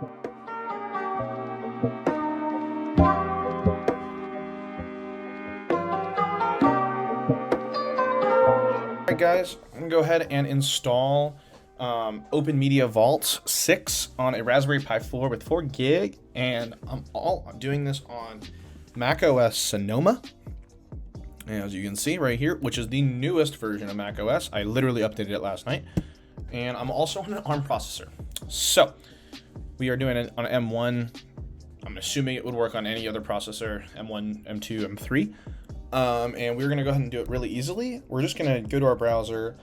Alright guys, I'm going to go ahead and install OpenMediaVault 6 on a Raspberry Pi 4 with 4 gig, and I'm doing this on macOS Sonoma, as you can see right here, which is the newest version of macOS. I literally updated it last night, and I'm also on an ARM processor. So we are doing it on M1. I'm assuming it would work on any other processor, M1, M2, M3. And we're going to go ahead and do it really easily. We're just going to go to our browser,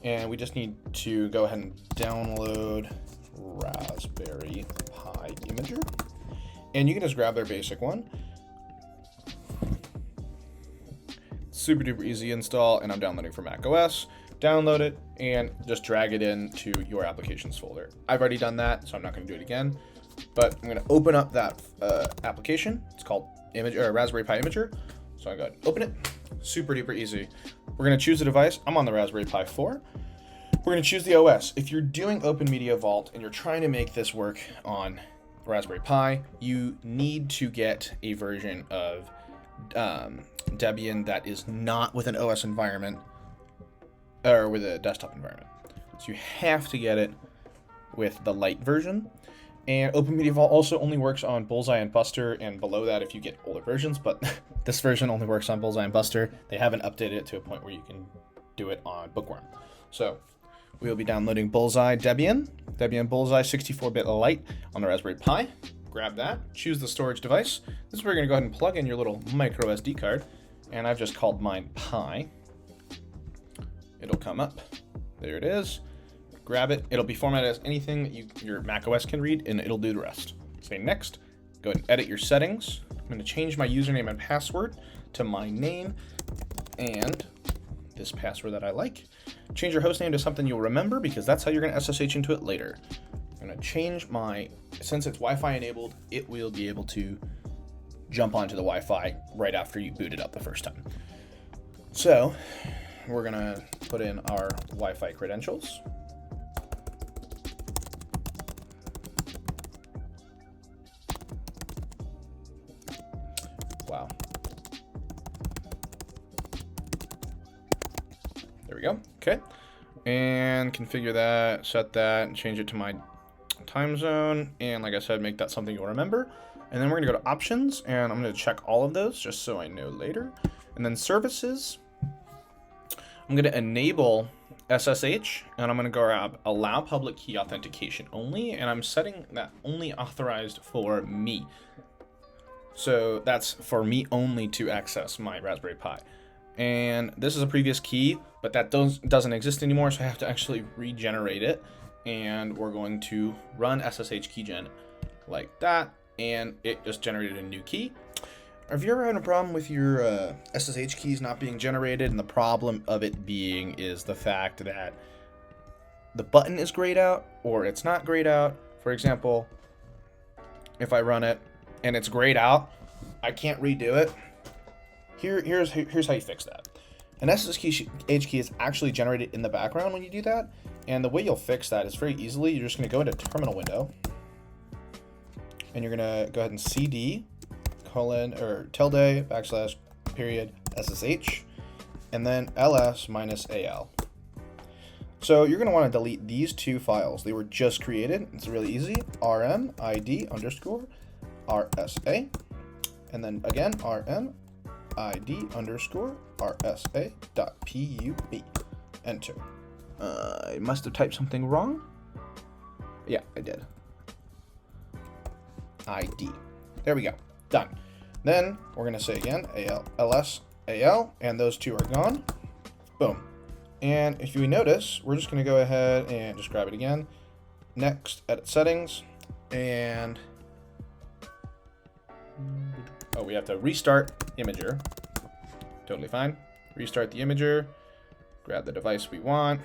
and we just need to go ahead and download Raspberry Pi Imager. And you can just grab their basic one. Super duper easy install, and I'm downloading for macOS. Download it and just drag it into your applications folder. I've already done that, so I'm not going to do it again. But I'm going to open up that application. It's called Raspberry Pi Imager. So I got open it. Super duper easy. We're going to choose a device. I'm on the Raspberry Pi 4. We're going to choose the OS. If you're doing OpenMediaVault and you're trying to make this work on Raspberry Pi, you need to get a version of Debian that is not with an OS environment or with a desktop environment. So you have to get it with the light version. And OpenMediaVault also only works on Bullseye and Buster, and below that if you get older versions, but this version only works on Bullseye and Buster. They haven't updated it to a point where you can do it on Bookworm. So we will be downloading Bullseye Debian Bullseye 64-bit Lite on the Raspberry Pi. Grab that, choose the storage device. This is where you're going to go ahead and plug in your little micro SD card, and I've just called mine Pi. It'll come up. There it is. Grab it. It'll be formatted as anything that your macOS can read, and it'll do the rest. Say next. Go ahead and edit your settings. I'm going to change my username and password to my name and this password that I like. Change your host name to something you'll remember, because that's how you're going to SSH into it later. I'm going to change since it's Wi-Fi enabled, it will be able to jump onto the Wi-Fi right after you boot it up the first time. So we're going to put in our Wi-Fi credentials. Wow. There we go. Okay. And configure that, set that, and change it to my time zone. And like I said, make that something you'll remember. And then we're going to go to options, and I'm going to check all of those just so I know later. And then services. I'm going to enable SSH, and I'm going to go grab allow public key authentication only, and I'm setting that only authorized for me. So that's for me only to access my Raspberry Pi. And this is a previous key, but that doesn't exist anymore, so I have to actually regenerate it. And we're going to run SSH keygen like that, and it just generated a new key. Have you ever had a problem with your SSH keys not being generated? And the problem of it being is the fact that the button is grayed out or it's not grayed out. For example, if I run it and it's grayed out, I can't redo it. Here's how you fix that. An SSH key is actually generated in the background when you do that, and the way you'll fix that is very easily. You're just going to go into terminal window, and you're going to go ahead and cd : tilde / SSH, and then ls -al. So you're going to want to delete these two files. They were just created. It's really easy. rm id _ rsa, and then again rm id _ rsa.pub. Enter. I must have typed something wrong. Yeah, I did. ID. There we go. Done. Then we're going to say again ls al, and those two are gone. Boom. And if you notice, we're just going to go ahead and just grab it again. Next, edit settings, and we have to restart Imager. Totally fine. Restart the Imager, grab the device we want,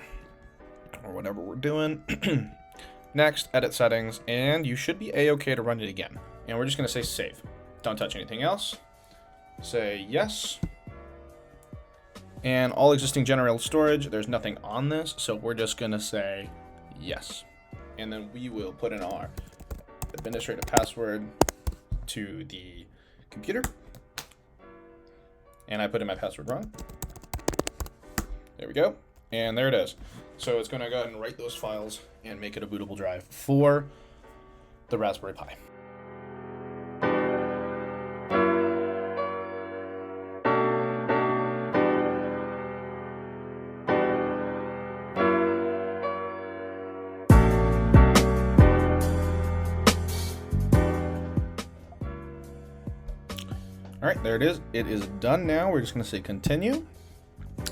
or whatever we're doing. Next, edit settings, and you should be A-OK to run it again. And we're just going to say save. Don't touch anything else. Say yes. And all existing general storage, there's nothing on this, so we're just going to say yes. And then we will put in our administrator password to the computer. And I put in my password wrong. There we go. And there it is. So it's going to go ahead and write those files and make it a bootable drive for the Raspberry Pi. All right, there it is. It is done now. We're just going to say continue.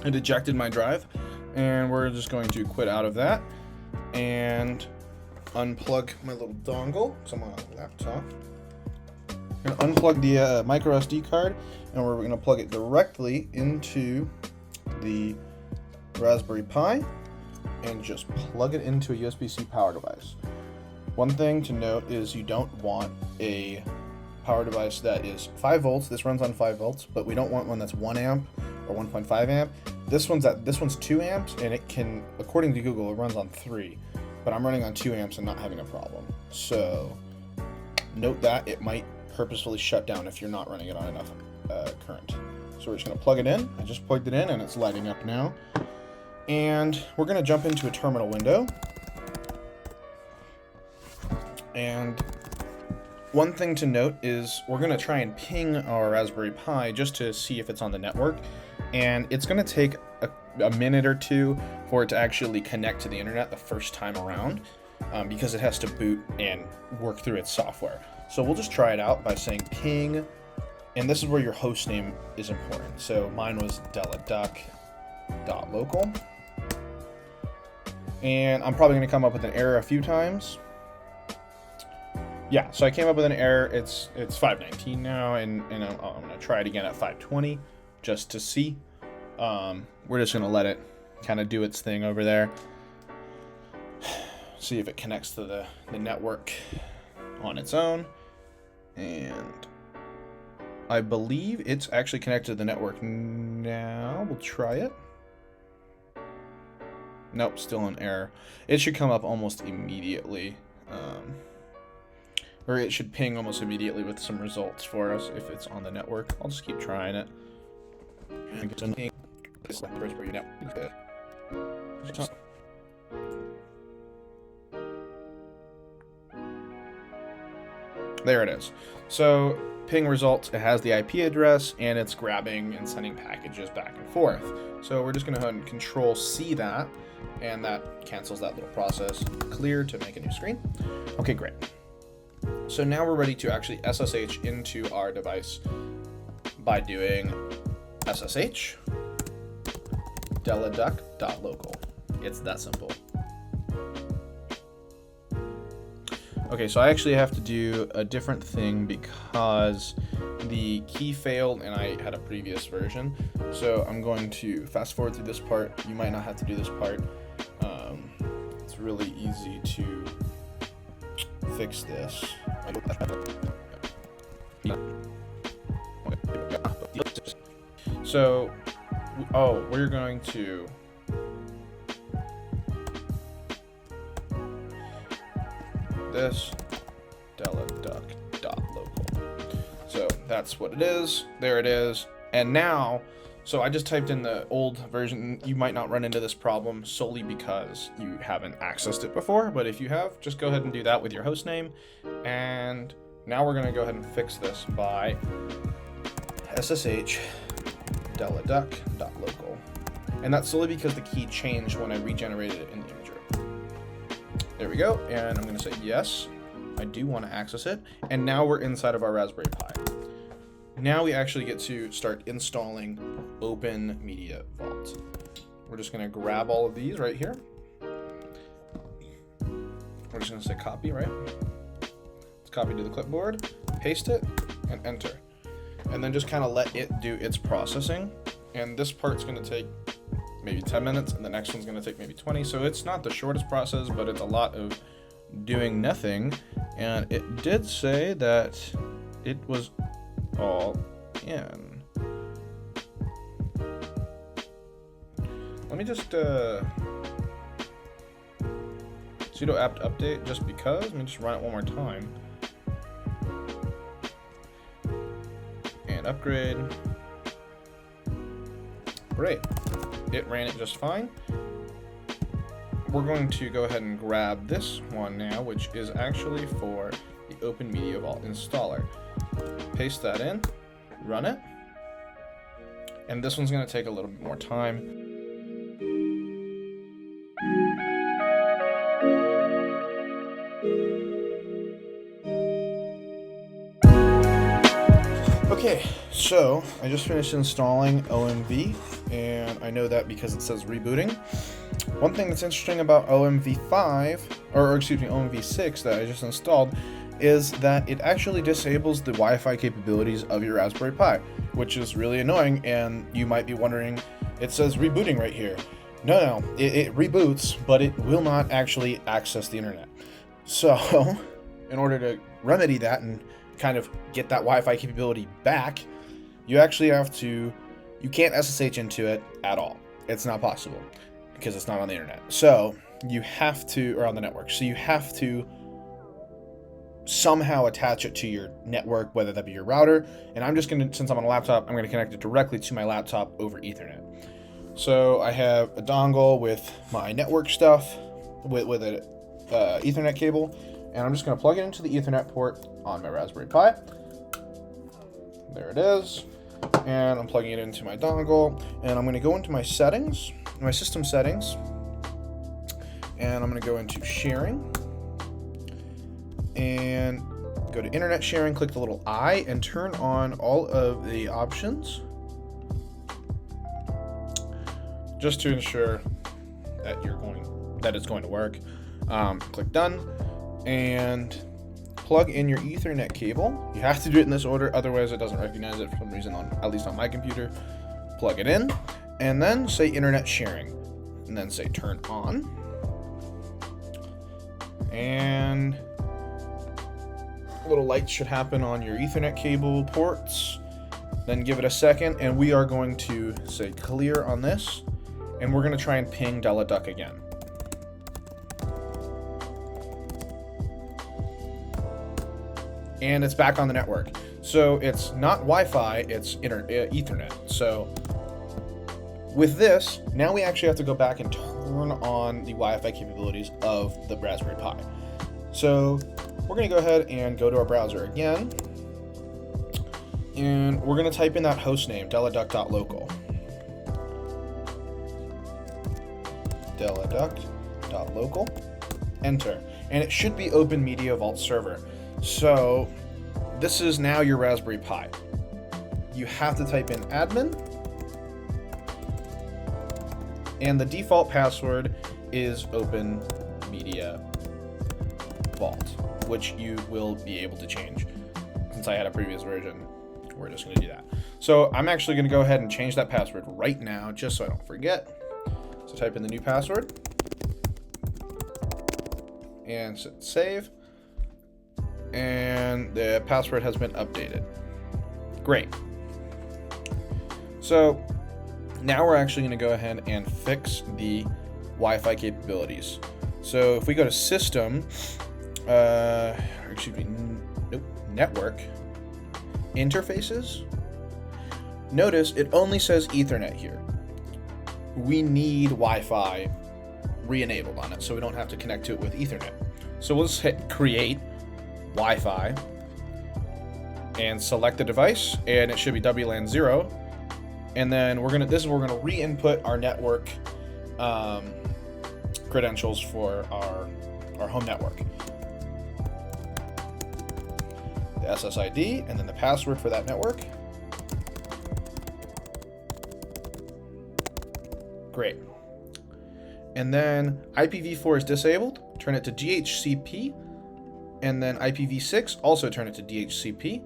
It ejected my drive, and we're just going to quit out of that and unplug my little dongle because I'm on a laptop. I'm going to unplug the micro SD card, and we're going to plug it directly into the Raspberry Pi and just plug it into a USB-C power device. One thing to note is you don't want a power device that is 5 volts. This runs on 5 volts, but we don't want one that's 1 amp or 1.5 amp. This one's 2 amps, and it can, according to Google, it runs on 3, but I'm running on 2 amps and not having a problem. So note that it might purposefully shut down if you're not running it on enough current. So we're just going to plug it in. I just plugged it in and it's lighting up now. And we're going to jump into a terminal window. And one thing to note is we're going to try and ping our Raspberry Pi just to see if it's on the network. And it's going to take a minute or two for it to actually connect to the internet the first time around because it has to boot and work through its software. So we'll just try it out by saying ping, and this is where your host name is important. So mine was deladuck.local. And I'm probably going to come up with an error a few times. Yeah, so I came up with an error. It's 519 now, and I'm going to try it again at 520 just to see. We're just going to let it kind of do its thing over there. See if it connects to the network on its own. And I believe it's actually connected to the network now. We'll try it. Nope, still an error. It should come up almost immediately. Or it should ping almost immediately with some results for us if it's on the network. I'll just keep trying it. There it is. So ping results, it has the IP address, and it's grabbing and sending packages back and forth. So we're just going to go ahead and Control C that, and that cancels that little process. Clear to make a new screen. Okay, great. So now we're ready to actually SSH into our device by doing SSH deladuck.local. It's that simple. Okay, so I actually have to do a different thing because the key failed and I had a previous version. So I'm going to fast forward through this part. You might not have to do this part. It's really easy to fix this. So, we're going to this deladuck.local. So that's what it is. There it is. And now, so I just typed in the old version. You might not run into this problem solely because you haven't accessed it before, but if you have, just go ahead and do that with your host name. And now we're going to go ahead and fix this by SSH deladuck.local. And that's solely because the key changed when I regenerated it in the imager. There we go. And I'm going to say yes, I do want to access it. And now we're inside of our Raspberry Pi. Now we actually get to start installing OpenMediaVault. We're just going to grab all of these right here. We're just going to say copy, right? Let's copy to the clipboard, paste it, and enter. And then just kind of let it do its processing. And this part's going to take maybe 10 minutes, and the next one's going to take maybe 20. So it's not the shortest process, but it's a lot of doing nothing. And it did say that it was all in. Let me just sudo apt update just because. Let me just run it one more time. upgrade. Great. It ran it just fine. We're going to go ahead and grab this one now, which is actually for the OpenMediaVault installer. Paste that in, run it, and this one's going to take a little bit more time. Okay, so I just finished installing OMV, and I know that because it says rebooting. One thing that's interesting about OMV5, or excuse me, OMV6 that I just installed, is that it actually disables the Wi-Fi capabilities of your Raspberry Pi, which is really annoying, and you might be wondering, it says rebooting right here. No, it reboots, but it will not actually access the internet. So, in order to remedy that and kind of get that Wi-Fi capability back, you actually have to, you can't SSH into it at all. It's not possible because it's not on the internet. So you have to, or on the network, so you have to somehow attach it to your network, whether that be your router. And I'm just gonna, since I'm on a laptop, I'm gonna connect it directly to my laptop over Ethernet. So I have a dongle with my network stuff with an Ethernet cable, and I'm just going to plug it into the Ethernet port on my Raspberry Pi. There it is. And I'm plugging it into my dongle, and I'm going to go into my settings, my system settings, and I'm going to go into sharing, and go to internet sharing, click the little I, and turn on all of the options, just to ensure that it's going to work. Click done, and plug in your Ethernet cable. You have to do it in this order, otherwise it doesn't recognize it for some reason, at least on my computer. Plug it in, and then say internet sharing, and then say turn on. And a little light should happen on your Ethernet cable ports. Then give it a second, and we are going to say clear on this, and we're going to try and ping DelaDuck again. And it's back on the network. So it's not Wi-Fi, it's Ethernet. So with this, now we actually have to go back and turn on the Wi-Fi capabilities of the Raspberry Pi. So we're going to go ahead and go to our browser again, and we're going to type in that host name, deladuck.local. deladuck.local, enter, and it should be OpenMediaVault server. So this is now your Raspberry Pi. You have to type in admin, and the default password is OpenMediaVault, which you will be able to change. Since I had a previous version, we're just going to do that. So I'm actually going to go ahead and change that password right now, just so I don't forget. So type in the new password and save. And the password has been updated. Great. So now we're actually going to go ahead and fix the Wi-Fi capabilities. So if we go to system, network, interfaces, notice it only says Ethernet here. We need Wi-Fi re-enabled on it, so we don't have to connect to it with Ethernet. So we'll just hit create Wi-Fi and select the device, and it should be WLAN 0. And then we're gonna re-input our network credentials for our home network. The SSID, and then the password for that network. Great. And then IPv4 is disabled, turn it to DHCP, and then IPv6, also turn it to DHCP.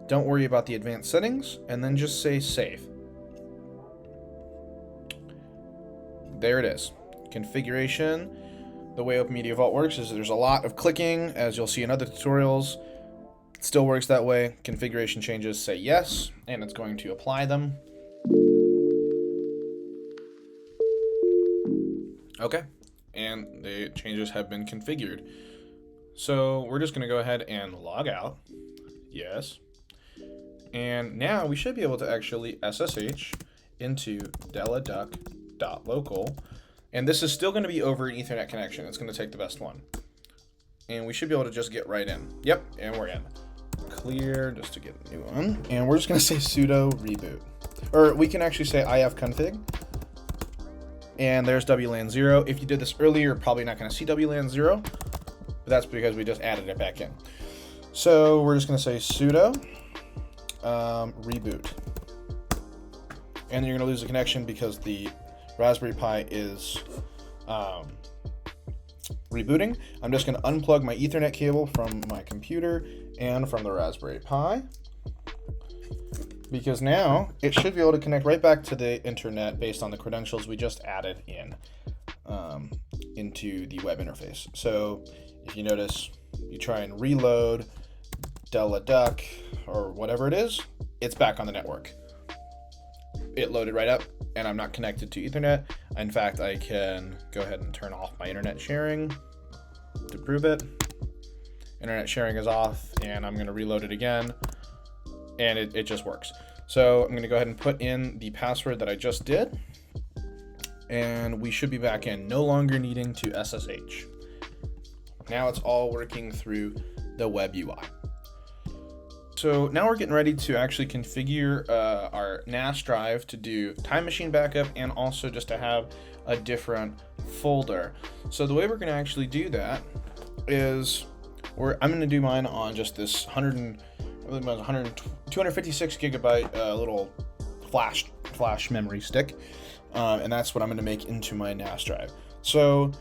Don't worry about the advanced settings, and then just say save. There it is. Configuration. The way OpenMediaVault works is there's a lot of clicking, as you'll see in other tutorials. It still works that way. Configuration changes, say yes, and it's going to apply them. Okay, and the changes have been configured. So we're just going to go ahead and log out. Yes. And now we should be able to actually SSH into deladuck.local. And this is still going to be over an Ethernet connection. It's going to take the best one. And we should be able to just get right in. Yep, and we're in. Clear, just to get a new one. And we're just going to say sudo reboot. Or we can actually say ifconfig. And there's WLAN 0. If you did this earlier, you're probably not going to see WLAN 0. But that's because we just added it back in. So we're just going to say sudo reboot. And then you're going to lose the connection because the Raspberry Pi is rebooting. I'm just going to unplug my Ethernet cable from my computer and from the Raspberry Pi, because now it should be able to connect right back to the internet based on the credentials we just added in into the web interface. So if you notice, you try and reload deladuck or whatever it is, it's back on the network. It loaded right up, and I'm not connected to Ethernet. In fact, I can go ahead and turn off my internet sharing to prove it. Internet sharing is off, and I'm going to reload it again, and it just works. So I'm going to go ahead and put in the password that I just did, and we should be back in, no longer needing to SSH. Now it's all working through the WebUI. So now we're getting ready to actually configure our NAS drive to do TimeMachine Backup and also just to have a different folder. So the way we're going to actually do that is I'm going to do mine on just this 256 gigabyte little flash memory stick, and that's what I'm going to make into my NAS drive. So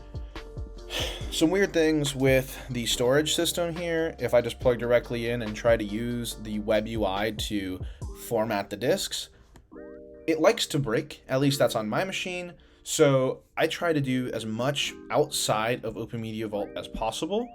some weird things with the storage system here. If I just plug directly in and try to use the WebUI to format the disks, it likes to break. At least that's on my machine. So I try to do as much outside of OpenMediaVault as possible,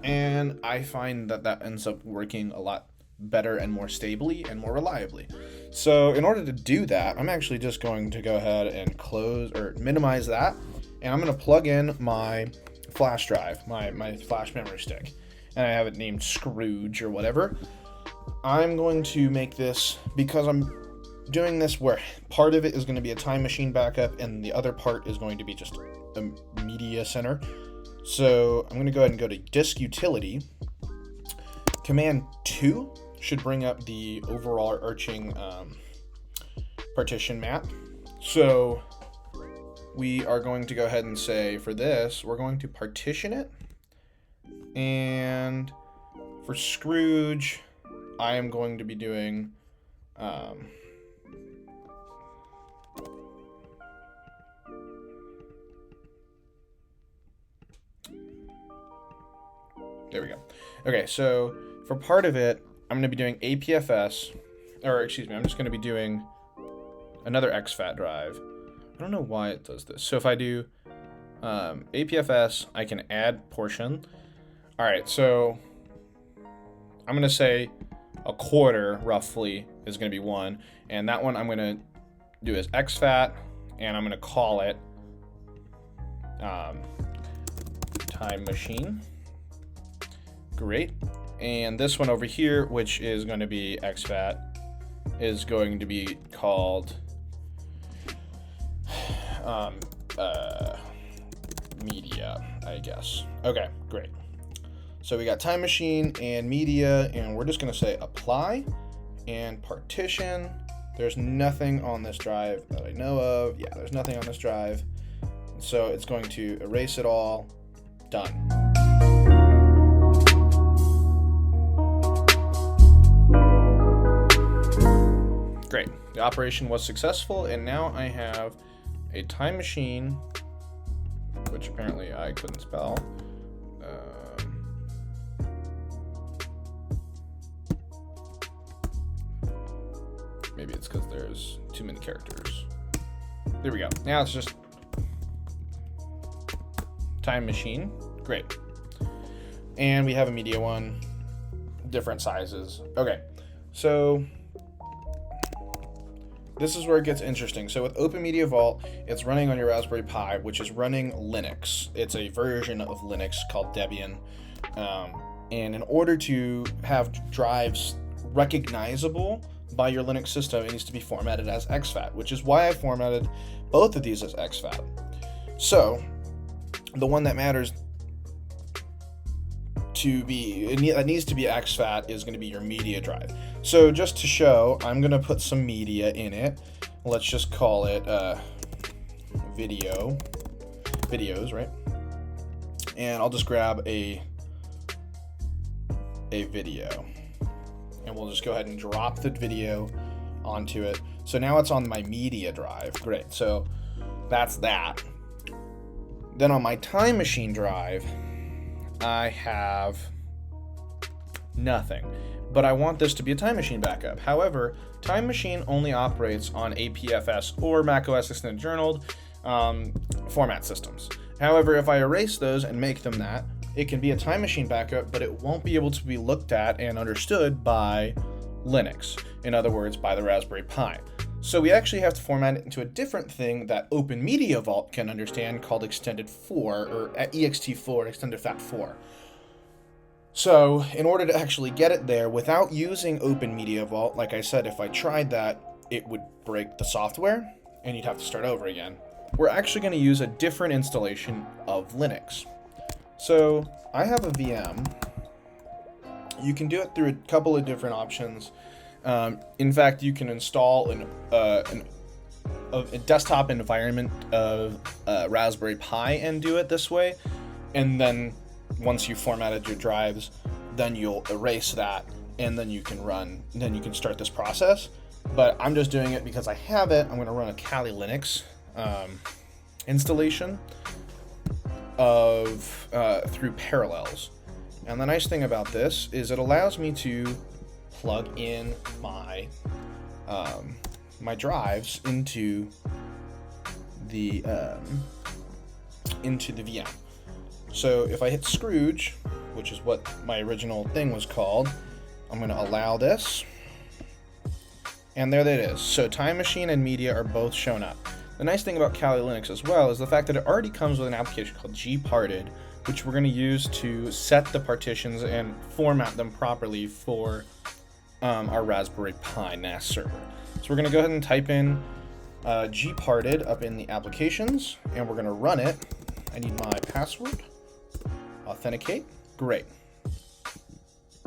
and I find that that ends up working a lot better and more stably and more reliably. So in order to do that, I'm actually just going to go ahead and close or minimize that, and I'm going to plug in my flash drive, my flash memory stick, and I have it named Scrooge or whatever. I'm going to make this, because I'm doing this where part of it is going to be a TimeMachine backup and the other part is going to be just a media center. So I'm going to go ahead and go to disk utility. Command 2 should bring up the overall arching partition map. So we are going to go ahead and say, for this, we're going to partition it. And for Scrooge, I am going to be doing there we go. Okay, so for part of it, I'm going to be doing APFS, or excuse me, I'm just going to be doing another exFAT drive. I don't know why it does this. So if I do APFS, I can add portion. All right, so I'm going to say a quarter roughly is going to be 1, and that one I'm going to do as exFAT, and I'm going to call it TimeMachine. Great. And this one over here, which is going to be exFAT, is going to be called media, I guess. Okay, great. So we got TimeMachine and media, and we're just going to say apply and partition. There's nothing on this drive that I know of. Yeah, there's nothing on this drive. So it's going to erase it all. Done. Great. The operation was successful, and now I have a TimeMachine, which apparently I couldn't spell. Maybe it's because there's too many characters. There we go. Now it's just TimeMachine. Great. And we have a media one, different sizes. Okay, so this is where it gets interesting. So with OpenMediaVault, it's running on your Raspberry Pi, which is running Linux. It's a version of Linux called Debian. And in order to have drives recognizable by your Linux system, it needs to be formatted as exFAT, which is why I formatted both of these as exFAT. So the one that matters to be, that needs to be exFAT, is going to be your media drive. So just to show, I'm going to put some media in it. Let's just call it videos, right? And I'll just grab a video, and we'll just go ahead and drop the video onto it. So now it's on my media drive. Great. So that's that. Then on my TimeMachine drive, I have nothing, but I want this to be a TimeMachine backup. However, TimeMachine only operates on APFS or macOS Extended Journaled format systems. However, if I erase those and make them that, it can be a TimeMachine backup, but it won't be able to be looked at and understood by Linux. In other words, by the Raspberry Pi. So we actually have to format it into a different thing that OpenMediaVault can understand, called Extended 4, or ext4, Extended FAT 4. So in order to actually get it there without using OpenMediaVault, like I said, if I tried that, it would break the software and you'd have to start over again. We're actually going to use a different installation of Linux. So I have a VM. You can do it through a couple of different options. In fact, you can install a desktop environment of Raspberry Pi and do it this way. And then once you've formatted your drives, then you'll erase that, and then you can start this process. But I'm just doing it because I have it. I'm going to run a Kali Linux installation of through Parallels. And the nice thing about this is it allows me to plug in my my drives into the VM. So if I hit Scrooge, which is what my original thing was called, I'm going to allow this, and there it is. So TimeMachine and Media are both shown up. The nice thing about Kali Linux as well is the fact that it already comes with an application called gparted, which we're going to use to set the partitions and format them properly for our Raspberry Pi NAS server. So we're going to go ahead and type in gparted up in the applications, and we're going to run it. I need my password. Authenticate. Great.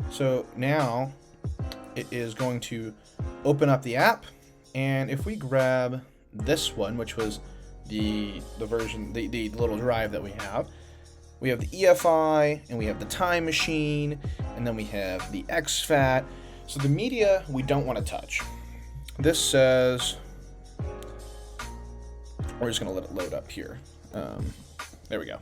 So now it is going to open up the app, and if we grab this one, which was the version, the little drive that we have the EFI, and we have the TimeMachine, and then we have the exFAT. So the media we don't want to touch. This says, we're just going to let it load up here. There we go.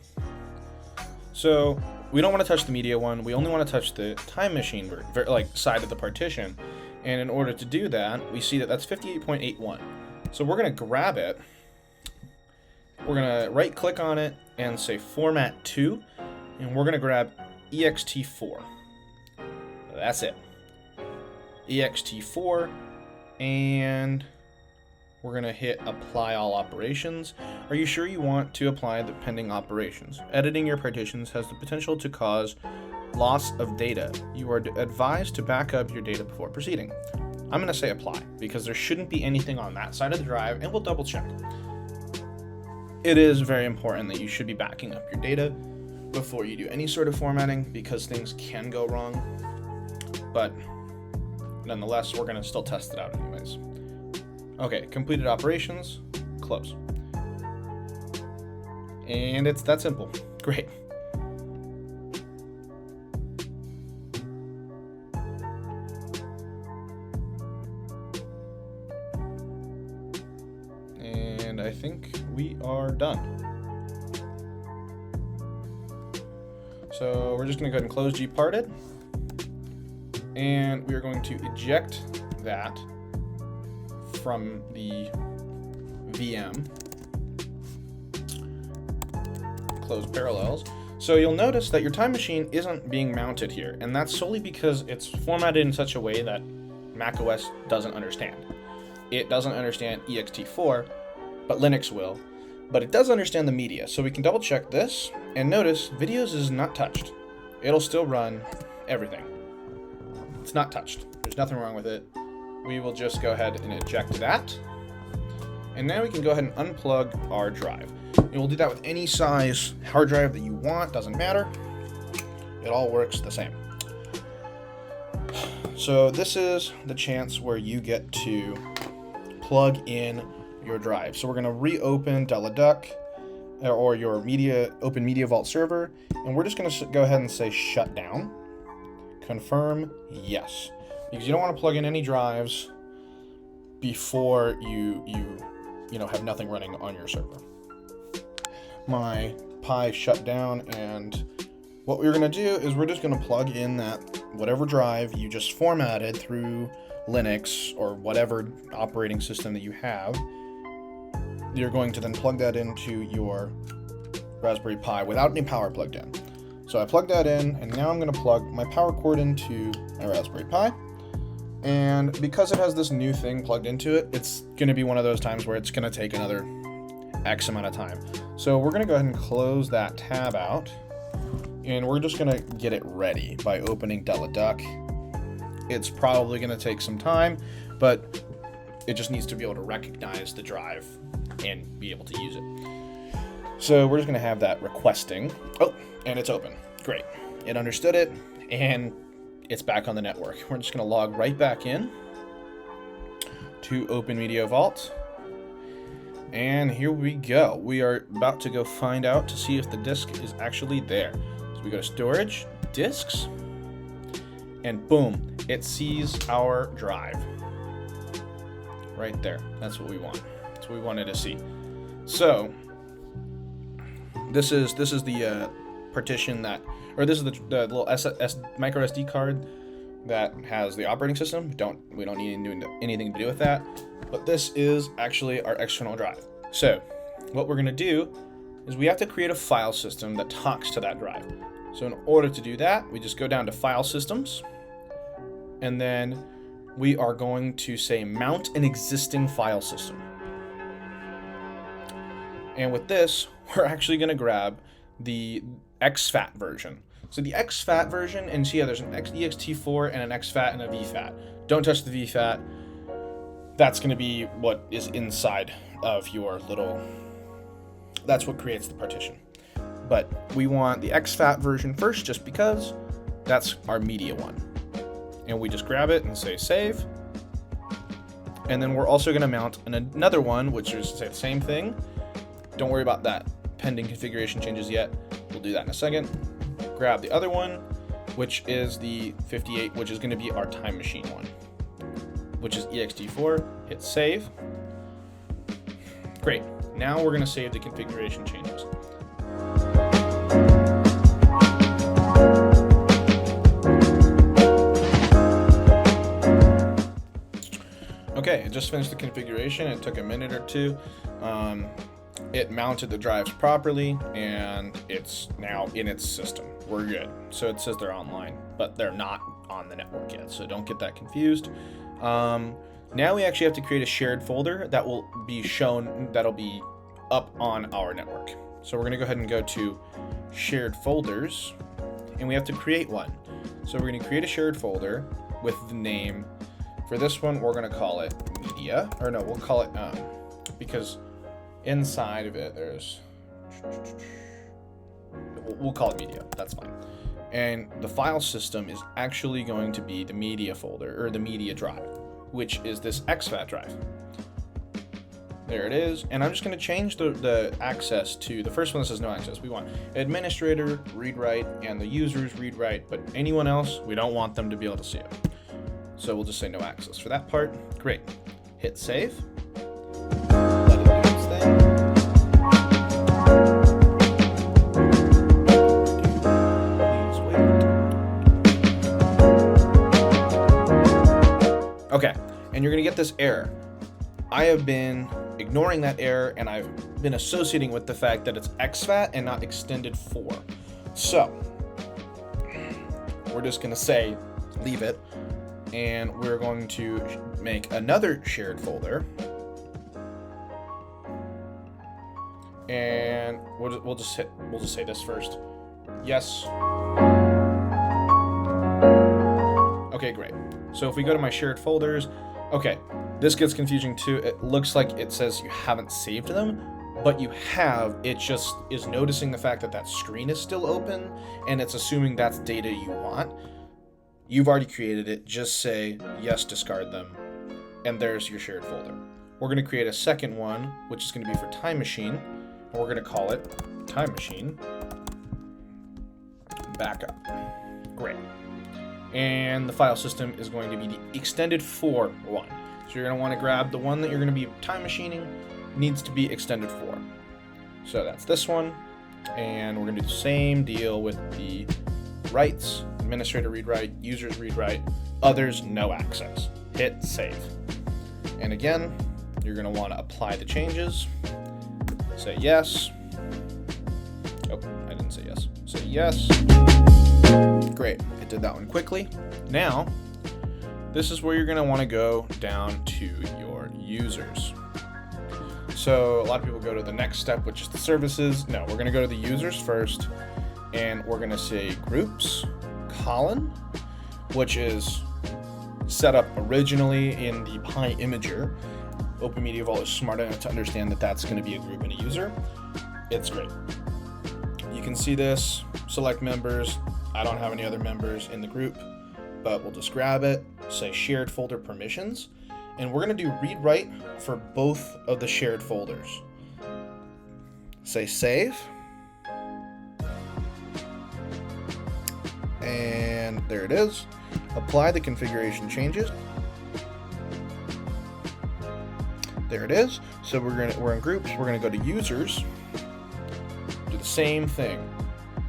So we don't want to touch the media one. We only want to touch the TimeMachine side of the partition. And in order to do that, we see that that's 58.81. So we're going to grab it. We're going to right click on it and say Format To, and we're going to grab ext4. That's it. ext4, and we're going to hit Apply All Operations. Are you sure you want to apply the pending operations? Editing your partitions has the potential to cause loss of data. You are advised to back up your data before proceeding. I'm going to say apply because there shouldn't be anything on that side of the drive, and we'll double check. It is very important that you should be backing up your data before you do any sort of formatting because things can go wrong. But nonetheless, we're going to still test it out anyways. Okay, completed operations, close. And it's that simple. Great. And I think we are done. So we're just going to go ahead and close gparted. And we are going to eject that from the VM. Close Parallels. So you'll notice that your TimeMachine isn't being mounted here, and that's solely because it's formatted in such a way that macOS doesn't understand. It doesn't understand ext4, but Linux will. But it does understand the media, so we can double check this, and notice videos is not touched. It'll still run everything. It's not touched. There's nothing wrong with it. we will just go ahead and eject that. And now we can go ahead and unplug our drive. And we'll do that with any size hard drive that you want, doesn't matter. It all works the same. So this is the chance where you get to plug in your drive. So we're going to reopen DelaDuck or your OpenMediaVault server, and we're just going to go ahead and say shut down. Confirm yes, because you don't want to plug in any drives before you have nothing running on your server. My Pi shut down, and what we're going to do is we're just going to plug in that whatever drive you just formatted through Linux or whatever operating system that you have. You're going to then plug that into your Raspberry Pi without any power plugged in. So I plugged that in, and now I'm going to plug my power cord into my Raspberry Pi. And because it has this new thing plugged into it, it's going to be one of those times where it's going to take another X amount of time. So we're going to go ahead and close that tab out, and we're just going to get it ready by opening DelaDuck. It's probably going to take some time, but it just needs to be able to recognize the drive and be able to use it. So we're just going to have that requesting. Oh, and it's open. Great. It understood it, and it's back on the network. We're just going to log right back in to OpenMediaVault. And here we go. We are about to go find out to see if the disk is actually there. So we go to storage, disks, and boom, it sees our drive. Right there. That's what we want. That's what we wanted to see. So this is the partition that, or this is the little micro SD card that has the operating system. We don't need anything to do with that. But this is actually our external drive. So what we're going to do is we have to create a file system that talks to that drive. So in order to do that, we just go down to File Systems, and then we are going to say Mount an existing file system. And with this, we're actually going to grab the exFAT version. So the exFAT version, and see, there's an ext4 and an exFAT and a vFAT. Don't touch the vFAT. That's going to be what is inside of your little, that's what creates the partition. But we want the exFAT version first, just because that's our media one. And we just grab it and say save. And then we're also going to mount another one, which is to say the same thing. Don't worry about that pending configuration changes yet. We'll do that in a second. Grab the other one, which is the 58, which is going to be our TimeMachine one, which is ext4. Hit save. Great. Now we're going to save the configuration changes. Okay, it just finished the configuration. It took a minute or two. It mounted the drives properly, and it's now in its system. We're good. So it says they're online, but they're not on the network yet, so don't get that confused. Now we actually have to create a shared folder that will be shown, that'll be up on our network. So we're going to go ahead and go to Shared Folders, and we have to create one. So we're going to create a shared folder with the name. For this one, we're going to call it Media, or no, we'll call it, because inside of it, we'll call it Media. That's fine. And the file system is actually going to be the media folder, or the media drive, which is this exFAT drive. There it is. And I'm just going to change the access to, the first one that says no access. We want administrator, read write, and the users read write, but anyone else, we don't want them to be able to see it. So we'll just say no access for that part. Great. Hit save. Let it do its thing. Please wait. Okay, and you're going to get this error. I have been ignoring that error, and I've been associating with the fact that it's exFAT and not extended 4. So we're just going to say leave it. And we're going to make another shared folder, and we'll just say this first. Yes. Okay, great. So if we go to my shared folders, Okay, this gets confusing too. It looks like it says you haven't saved them, but you have. It just is noticing the fact that that screen is still open, and it's assuming that's data you want. You've already created it. Just say, yes, discard them, and there's your shared folder. We're going to create a second one, which is going to be for TimeMachine, and we're going to call it TimeMachine Backup. Great. And the file system is going to be the extended for one. So you're going to want to grab the one that you're going to be time machining, needs to be extended for. So that's this one. And we're going to do the same deal with the rights, administrator read write, users read write, others no access. Hit save. And again, you're going to want to apply the changes. Say yes. Oh, I didn't say yes. Say yes. Great, I did that one quickly. Now, this is where you're going to want to go down to your users. So a lot of people go to the next step, which is the services. No, we're going to go to the users first, and we're going to say groups, colon, which is set up originally in the PyImager. OpenMediaVault is smart enough to understand that that's going to be a group and a user. It's great. You can see this, select members. I don't have any other members in the group, but we'll just grab it, say shared folder permissions, and we're going to do read write for both of the shared folders. Say save, and there it is. Apply the configuration changes. There it is. So we're in groups. We're going to go to users. Do the same thing.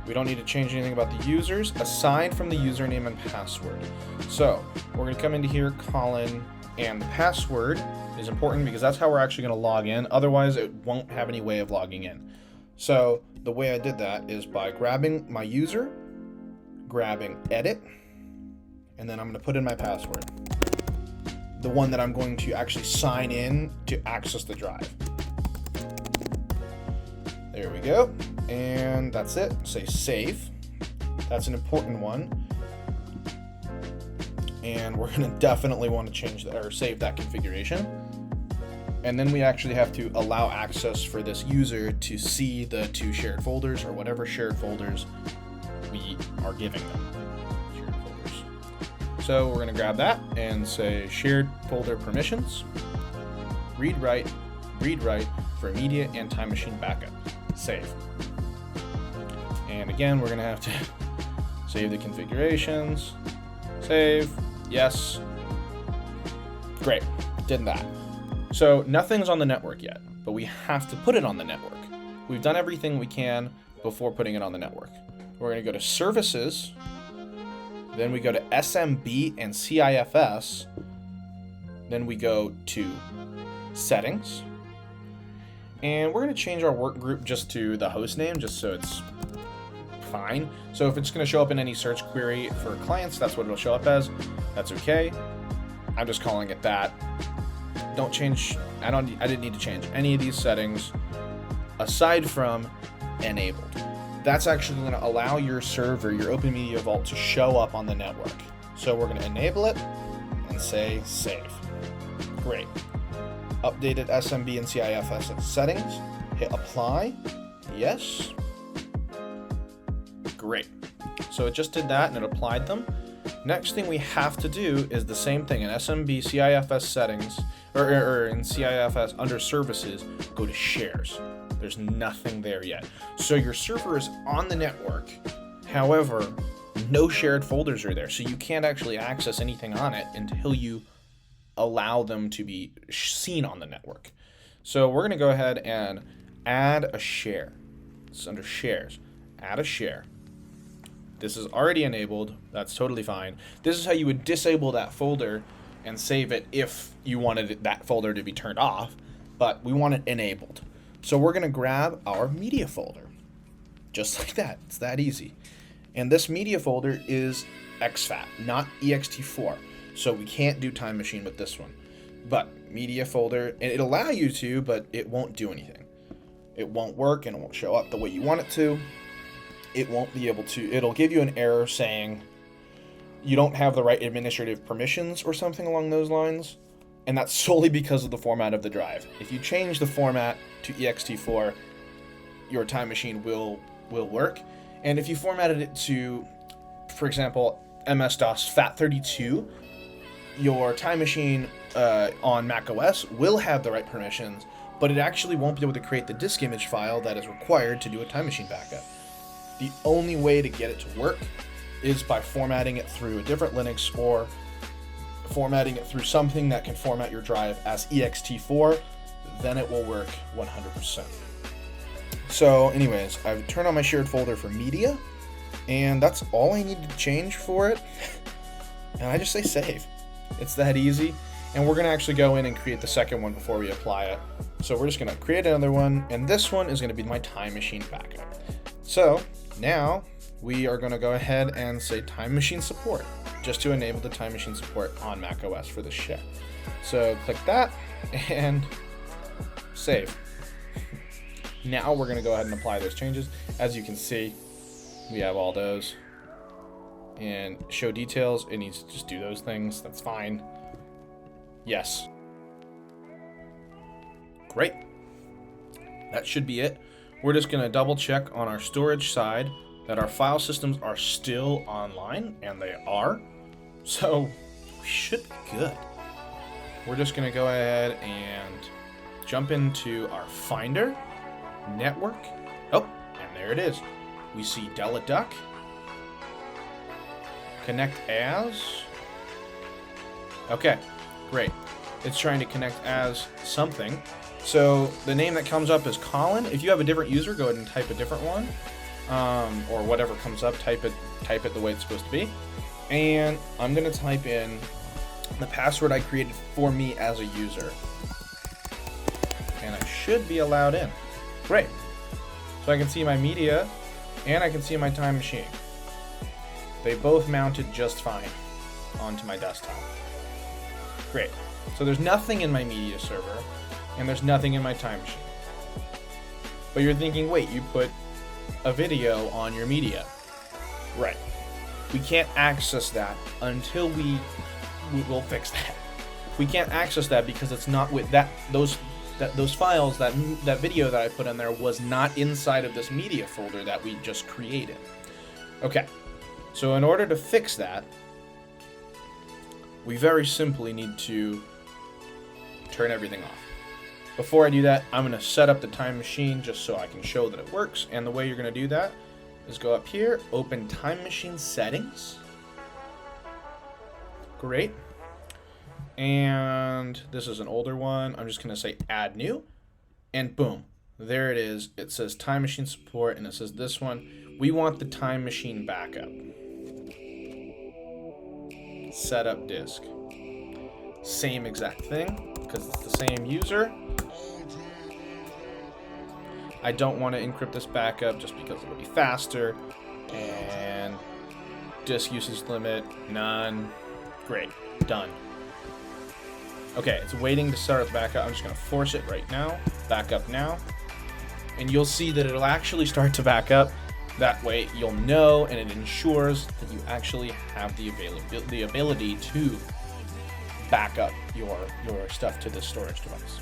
We don't need to change anything about the users aside from the username and password. So we're going to come into here, colon, and the password is important because that's how we're actually going to log in. Otherwise, it won't have any way of logging in. So the way I did that is by grabbing my user, grabbing edit, and then I'm going to put in my password. The one that I'm going to actually sign in to access the drive. There we go. And that's it. Say save. That's an important one. And we're going to definitely want to change that or save that configuration. And then we actually have to allow access for this user to see the two shared folders or whatever shared folders we are giving them. Shared folders. So we're going to grab that and say shared folder permissions, read write for media and TimeMachine Backup. Save. And again, we're going to have to save the configurations. Save. Yes. Great. Did that. So nothing's on the network yet, but we have to put it on the network. We've done everything we can before putting it on the network. We're going to go to services. Then we go to SMB and CIFS. Then we go to settings. And we're going to change our work group just to the host name, just so it's fine. So if it's going to show up in any search query for clients, that's what it'll show up as. That's okay. I'm just calling it that. Don't change. I didn't need to change any of these settings aside from enabled. That's actually going to allow your server, your OpenMediaVault, to show up on the network. So we're going to enable it and say save. Great. Updated SMB and CIFS settings. Hit apply. Yes. Great. So it just did that and it applied them. Next thing we have to do is the same thing in SMB CIFS settings, or in CIFS under services, go to shares. There's nothing there yet. So your server is on the network. However, no shared folders are there. So you can't actually access anything on it until you allow them to be seen on the network. So we're going to go ahead and add a share. It's under shares. Add a share. This is already enabled. That's totally fine. This is how you would disable that folder and save it if you wanted that folder to be turned off, but we want it enabled. So we're going to grab our media folder. Just like that. It's that easy. And this media folder is exFAT, not ext4. So we can't do Time Machine with this one. But media folder, and it'll allow you to, but it won't do anything. It won't work and it won't show up the way you want it to. It won't be able to, it'll give you an error saying you don't have the right administrative permissions or something along those lines. And that's solely because of the format of the drive. If you change the format to ext4, your Time Machine will work. And if you formatted it to, for example, MS-DOS FAT32, your Time Machine on macOS will have the right permissions, but it actually won't be able to create the disk image file that is required to do a Time Machine backup. The only way to get it to work is by formatting it through a different Linux or formatting it through something that can format your drive as ext4, then it will work 100%. So anyways, I've turned on my shared folder for media, and that's all I need to change for it. And I just say save. It's that easy. And we're gonna actually go in and create the second one before we apply it. So we're just gonna create another one, and this one is gonna be my Time Machine backup. So now we are gonna go ahead and say Time Machine support, just to enable the Time Machine support on macOS for this shit. So click that and save. Now we're gonna go ahead and apply those changes. As you can see, we have all those. And show details, it needs to just do those things, that's fine. Yes. Great. That should be it. We're just gonna double check on our storage side that our file systems are still online, and they are. So we should be good. We're just gonna go ahead and jump into our Finder, Network. Oh, and there it is. We see DelaDuck, Connect As. Okay, great. It's trying to connect as something. So the name that comes up is Colin. If you have a different user, go ahead and type a different one. Or whatever comes up, type it the way it's supposed to be. And I'm gonna type in the password I created for me as a user. And I should be allowed in. Great. So I can see my media and I can see my Time Machine. They both mounted just fine onto my desktop. Great. So there's nothing in my media server and there's nothing in my Time Machine. But you're thinking, wait, you put a video on your media. Right. We can't access that until we will fix that. We can't access that because it's not with those files, that video that I put in there was not inside of this media folder that we just created. Okay. So in order to fix that, we very simply need to turn everything off. Before I do that, I'm going to set up the Time Machine just so I can show that it works. And the way you're going to do that is go up here, open Time Machine Settings. Great. And this is an older one. I'm just going to say Add New. And boom, there it is. It says Time Machine Support, and it says this one. We want the Time Machine Backup. Setup disk. Same exact thing, because it's the same user. I don't want to encrypt this backup just because it'll be faster. And disk usage limit, none. Great, done. Okay, it's waiting to start the backup. I'm just going to force it right now. Backup now. And you'll see that it'll actually start to back up. That way you'll know, and it ensures that you actually have the ability to back up your stuff to this storage device.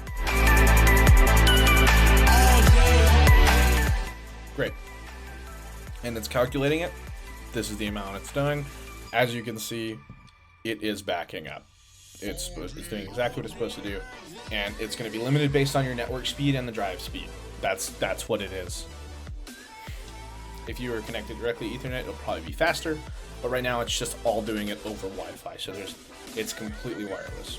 Great. And it's calculating it. This is the amount it's doing. As you can see, it is backing up. It's doing exactly what it's supposed to do, and it's going to be limited based on your network speed and the drive speed. That's what it is. If you are connected directly to Ethernet, it'll probably be faster, but right now it's just all doing it over Wi-Fi, so it's completely wireless.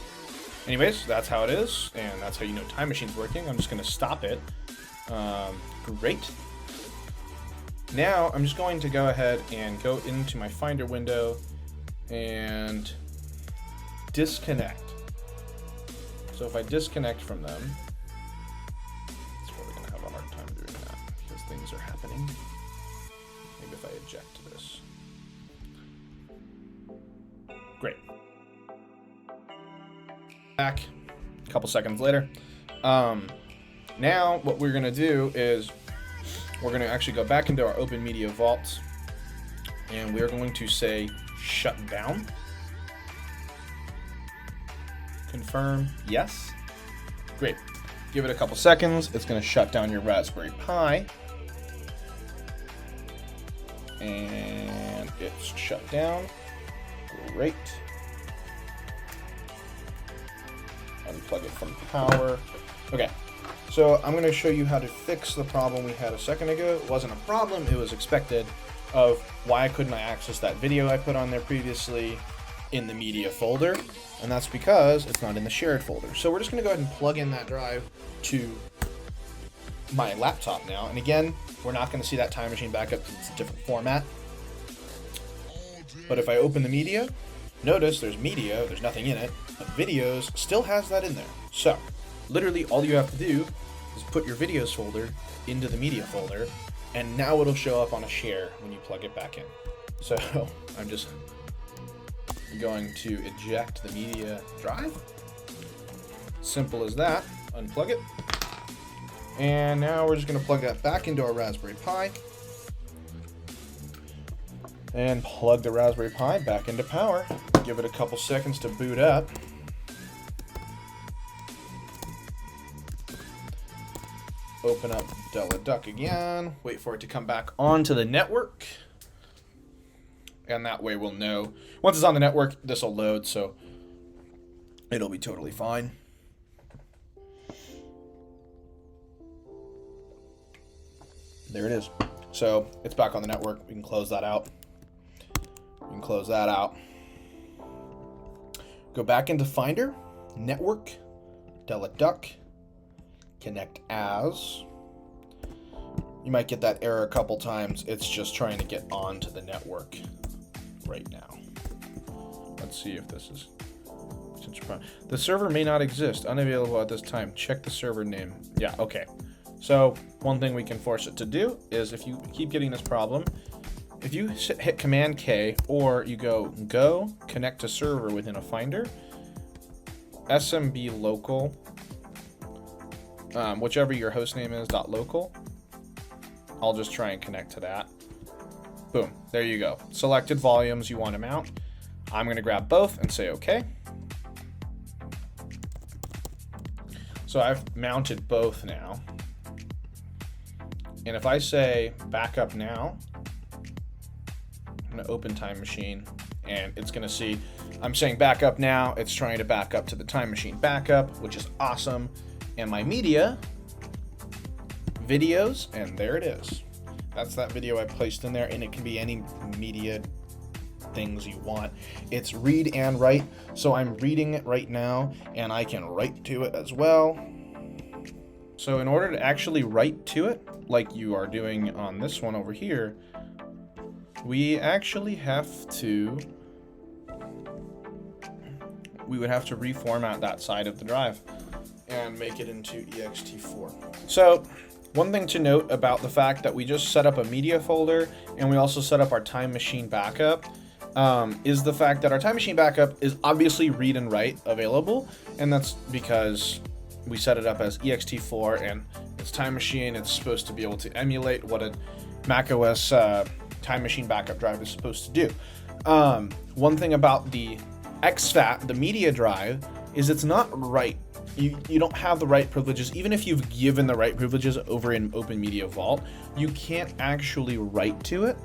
Anyways, that's how it is, and that's how you know Time Machine's working. I'm just going to stop it. Great. Now I'm just going to go ahead and go into my Finder window and disconnect. So if I disconnect from them, that's probably going to have a hard time doing that because things are happening. Maybe if I eject this. Great. Back a couple seconds later. Now what we're going to do is we're going to actually go back into our OpenMediaVault, and we're going to say shut down. Confirm, yes. Great. Give it a couple seconds. It's going to shut down your Raspberry Pi. And it's shut down. Great. Unplug it from power. Okay, so I'm going to show you how to fix the problem we had a second ago. It wasn't a problem, it was expected, of why couldn't I access that video I put on there previously in the media folder, and that's because it's not in the shared folder. So we're just going to go ahead and plug in that drive to my laptop now, and again, we're not going to see that TimeMachine Backup because it's a different format. But if I open the media, notice there's media, there's nothing in it, but videos still has that in there. So literally all you have to do is put your videos folder into the media folder, and now it'll show up on a share when you plug it back in. So I'm just going to eject the media drive. Simple as that. Unplug it. And now we're just going to plug that back into our Raspberry Pi. And plug the Raspberry Pi back into power. Give it a couple seconds to boot up. Open up Duck again. Wait for it to come back onto the network. And that way we'll know. Once it's on the network, this will load, so it'll be totally fine. There it is. So it's back on the network. We can close that out. We can close that out. Go back into Finder, Network, Duck, Connect As. You might get that error a couple times. It's just trying to get onto the network right now. Let's see if this is... The server may not exist. Unavailable at this time. Check the server name. Yeah, okay. So one thing we can force it to do is if you keep getting this problem, if you hit Command K or you go connect to server within a Finder, SMB local, whichever your host name is, .local, I'll just try and connect to that. Boom, there you go. Selected volumes you want to mount. I'm going to grab both and say OK. So I've mounted both now. And if I say backup now, I'm going to open TimeMachine and it's going to see I'm saying backup now. It's trying to back up to the TimeMachine Backup, which is awesome. And my media, videos, and there it is. That's that video I placed in there, and it can be any media things you want. It's read and write, so I'm reading it right now, and I can write to it as well. So in order to actually write to it, like you are doing on this one over here, we actually have to, we would have to reformat that side of the drive and make it into ext4. So one thing to note about the fact that we just set up a media folder and we also set up our TimeMachine Backup is the fact that our TimeMachine Backup is obviously read and write available, and that's because we set it up as ext4 and it's TimeMachine. It's supposed to be able to emulate what a macOS TimeMachine Backup drive is supposed to do. One thing about the exFAT, the media drive, is it's not write. You don't have the write privileges. Even if you've given the write privileges over in OpenMediaVault, you can't actually write to it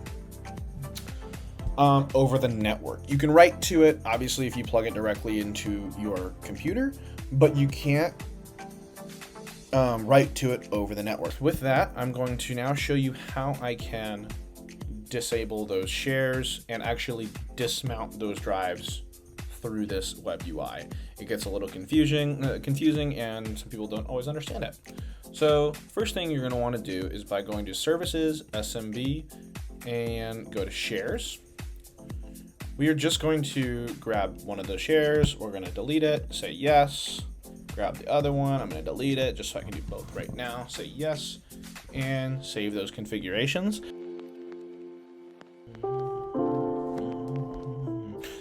over the network. You can write to it, obviously, if you plug it directly into your computer, but you can't write to it over the network. With that, I'm going to now show you how I can disable those shares and actually dismount those drives through this WebUI. It gets a little confusing, and some people don't always understand it. So first thing you're going to want to do is by going to Services, SMB, and go to Shares. We are just going to grab one of the shares. We're going to delete it, say yes. Grab the other one. I'm going to delete it just so I can do both right now. Say yes, and save those configurations.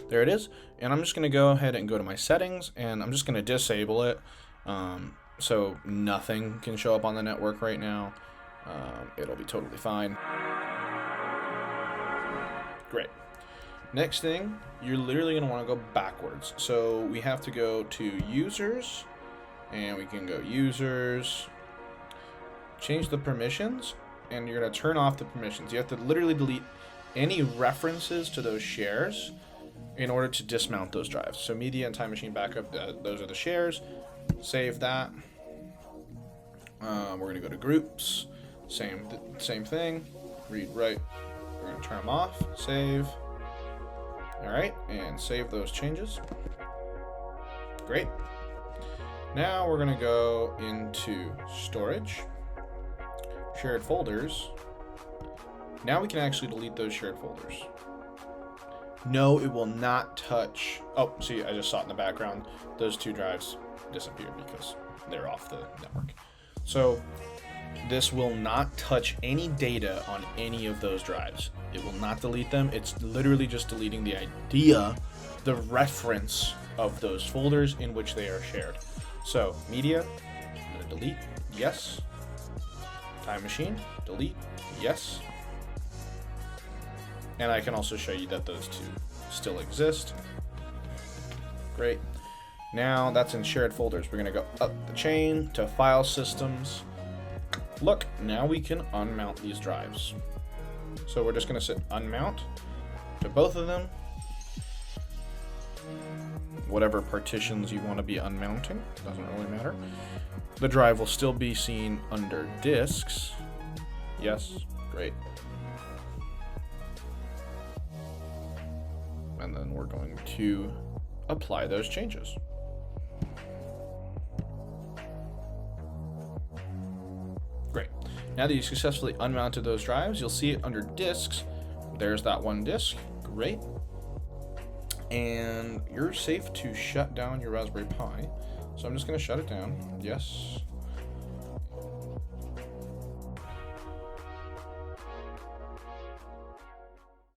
There it is. And I'm just going to go ahead and go to my settings, and I'm just going to disable it so nothing can show up on the network right now. It'll be totally fine. Great. Next thing, you're literally going to want to go backwards. So we have to go to users, and we can go users, change the permissions, and you're going to turn off the permissions. You have to literally delete any references to those shares in order to dismount those drives. So media and TimeMachine Backup, those are the shares. Save that. We're going to go to groups. Same thing. Read, write. We're going to turn them off. Save. All right, and save those changes. Great. Now we're going to go into storage, shared folders. Now we can actually delete those shared folders. No, it will not touch. Oh, see, I just saw it in the background. Those 2 drives disappeared because they're off the network. So this will not touch any data on any of those drives. It will not delete them. It's literally just deleting the idea, the reference of those folders in which they are shared. So media, I'm going to delete, yes. TimeMachine, delete, yes. And I can also show you that those 2 still exist. Great. Now that's in shared folders. We're going to go up the chain to file systems. Look, now we can unmount these drives. So we're just going to sit unmount to both of them. Whatever partitions you want to be unmounting, doesn't really matter. The drive will still be seen under disks. Yes, great. And then we're going to apply those changes. Great. Now that you successfully unmounted those drives, you'll see it under disks. There's that one disk. Great. And you're safe to shut down your Raspberry Pi. So I'm just going to shut it down. Yes.